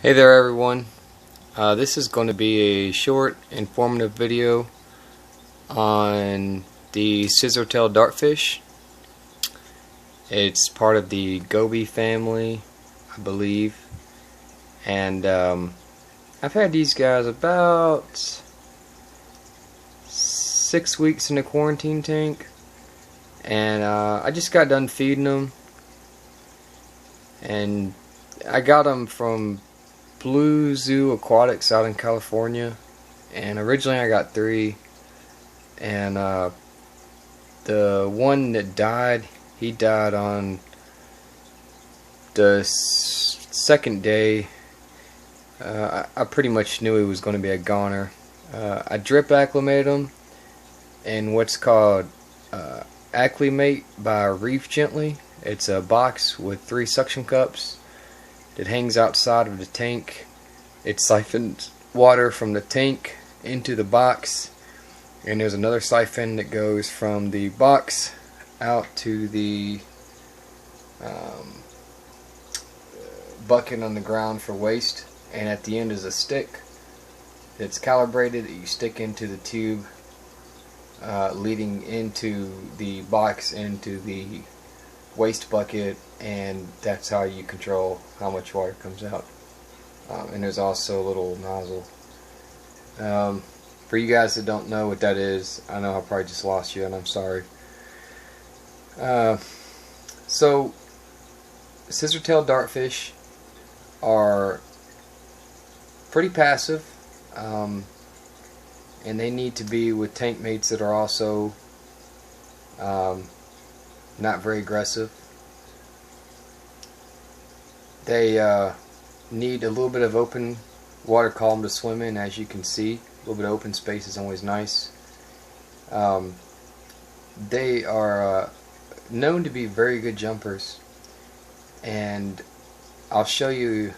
Hey there everyone, this is going to be a short informative video on the Scissortail Dartfish. It's part of the goby family, I believe, and I've had these guys about 6 weeks in the quarantine tank, and I just got done feeding them, and I got them from Blue Zoo Aquatics out in California, and originally I got 3, and the one that died, he died on the second day. I pretty much knew he was going to be a goner. I drip acclimated him in what's called Acclimate by Reef Gently. It's a box with 3 suction cups that hangs outside of the tank. It siphons water from the tank into the box, and there's another siphon that goes from the box out to the bucket on the ground for waste, and at the end is a stick that's calibrated that you stick into the tube leading into the box into the waste bucket, and that's how you control how much water comes out. And there's also a little nozzle. For you guys that don't know what that is, I know I probably just lost you, and I'm sorry. So Scissortail Dartfish are pretty passive, and they need to be with tank mates that are also not very aggressive. They need a little bit of open water column to swim in, as you can see. A little bit of open space is always nice. They are known to be very good jumpers, and I'll show you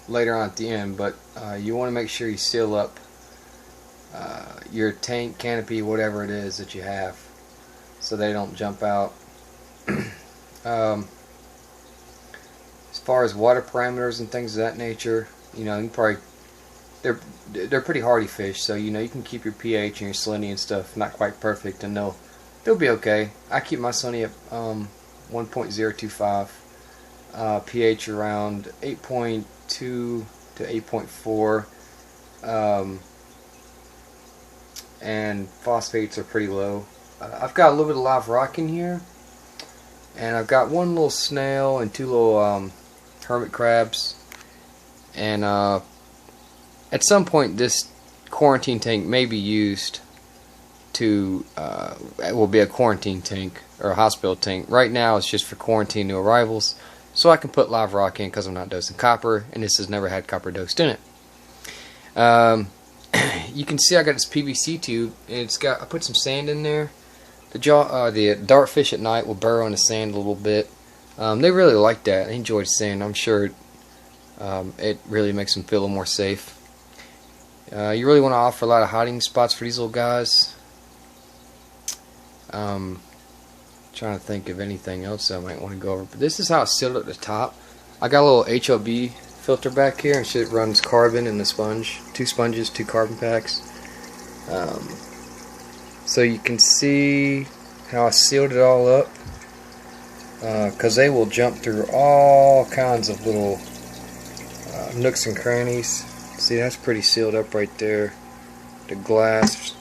later on at the end, but you want to make sure you seal up your tank, canopy, whatever it is that you have, so they don't jump out. As far as water parameters and things of that nature, you know, you can probably, they're pretty hardy fish, so you know you can keep your pH and your salinity and stuff not quite perfect, and they'll be okay. I keep my salinity at 1.025, pH around 8.2 to 8.4, and phosphates are pretty low. I've got a little bit of live rock in here, and I've got 1 little snail and 2 little hermit crabs, and at some point this quarantine tank may be used to it will be a quarantine tank or a hospital tank. Right now it's just for quarantine new arrivals, so I can put live rock in because I'm not dosing copper, and this has never had copper dosed in it. You can see I got this PVC tube, and it's got, I put some sand in there. The dartfish at night will burrow in the sand a little bit. They really like that. They enjoy sand. I'm sure it really makes them feel a little more safe. You really want to offer a lot of hiding spots for these little guys. Trying to think of anything else I might want to go over. But this is how it's sealed at the top. I got a little HOB filter back here, and shit runs carbon in the sponge. 2 sponges, 2 carbon packs. So you can see how I sealed it all up, because they will jump through all kinds of little nooks and crannies. See, that's pretty sealed up right there. The glass.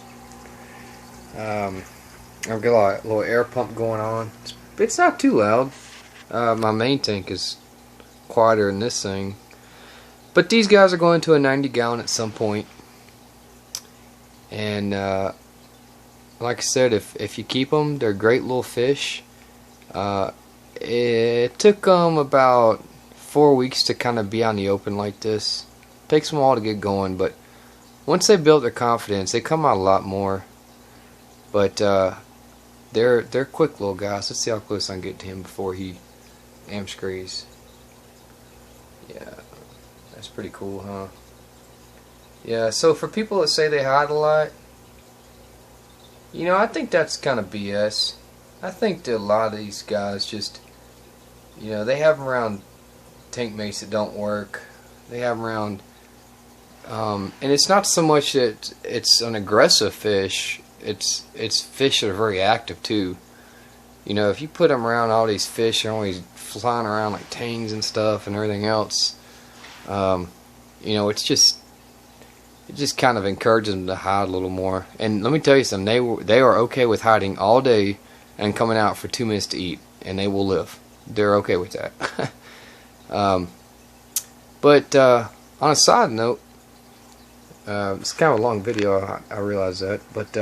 I've got a little air pump going on. It's not too loud. My main tank is quieter than this thing. But these guys are going to a 90-gallon at some point. And like I said, if you keep them, they're great little fish. It took them about 4 weeks to kind of be out in the open like this. Takes them all to get going, but once they build their confidence, they come out a lot more. But they're quick little guys. Let's see how close I can get to him before he amscrees. Yeah, that's pretty cool, huh? Yeah, so for people that say they hide a lot, you know, I think that's kind of BS. I think that a lot of these guys just, you know, they have them around tank mates that don't work. They have them around, and it's not so much that it's an aggressive fish. It's fish that are very active too. You know, if you put them around all these fish, they're always flying around like tangs and stuff and everything else. You know, it just kind of encourages them to hide a little more. And let me tell you something, they are okay with hiding all day and coming out for 2 minutes to eat, and they will live. They're okay with that. But on a side note, it's kind of a long video, I realize that, but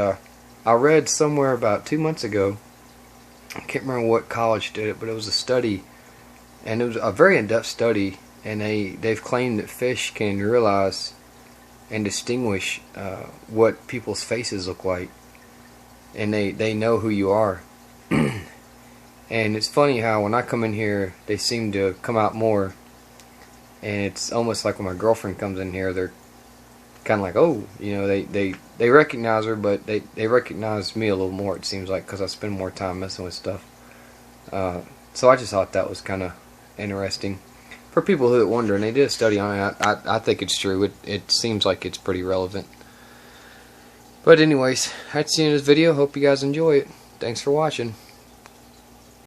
I read somewhere about 2 months ago, I can't remember what college did it, but it was a study, and it was a very in-depth study, and they've claimed that fish can realize and distinguish what people's faces look like, and they know who you are. And it's funny how when I come in here, they seem to come out more, and it's almost like when my girlfriend comes in here, they're kind of like, oh, you know, they recognize her, but they recognize me a little more, it seems like, because I spend more time messing with stuff. So I just thought that was kind of interesting for people who are wondering. They did a study on it. I think it's true. It seems like it's pretty relevant. But anyways, that's the end of this video. Hope you guys enjoy it. Thanks for watching.